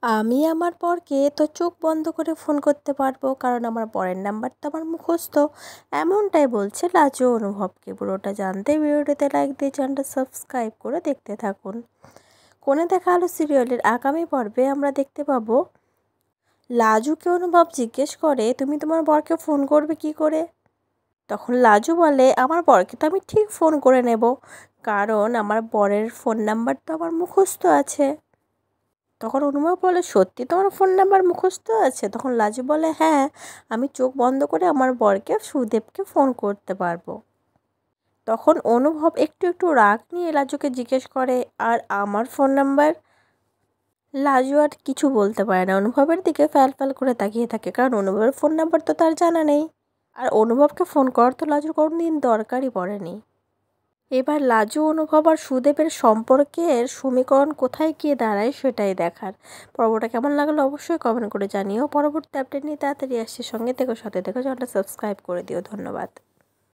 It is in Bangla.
আমি আমার বরকে তো চোখ বন্ধ করে ফোন করতে পারবো, কারণ আমার বরের নাম্বারটা আমার মুখস্থ। এমনটাই বলছে লাজু অনুভবকে। পুরোটা জানতে ভিডিওটিতে লাইক দিয়ে চ্যানেলটা সাবস্ক্রাইব করে দেখতে থাকুন। কোণে দেখা আলো সিরিয়ালের আগামী পর্বে আমরা দেখতে পাবো লাজুকে অনুভব জিজ্ঞেস করে, তুমি তোমার বরকে ফোন করবে কি করে? তখন লাজু বলে, আমার বরকে তো আমি ঠিক ফোন করে নেব, কারণ আমার বরের ফোন নাম্বার তো আমার মুখস্থ আছে। তখন অনুভব বলে, সত্যি তোমার ফোন নাম্বার মুখস্থ আছে? তখন লাজু বলে, হ্যাঁ, আমি চোখ বন্ধ করে আমার বরকে সুদেবকে ফোন করতে পারবো। তখন অনুভব একটু একটু রাগ নিয়ে লাজুকে জিজ্ঞেস করে, আর আমার ফোন নাম্বার? লাজু আর কিছু বলতে পারে না, অনুভবের দিকে ফ্যাল ফ্যাল করে তাকিয়ে থাকে, কারণ অনুভবের ফোন নাম্বার তো তার জানা নেই। আর অনুভবকে ফোন করার তো লাজুর কোনোদিন দরকারই পড়েনি। এবার লাজু অনুভব আর সুদেবের সম্পর্কের সমীকরণ কোথায় গিয়ে দাঁড়ায় সেটাই দেখার। পর্বটা কেমন লাগলো অবশ্যই কমেন্ট করে জানিও। পরবর্তী আপডেট নিয়ে তাড়াতাড়ি আসছে, সঙ্গে থেকো, সাথে থেকো, চ্যানেলটা সাবস্ক্রাইব করে দিও। ধন্যবাদ।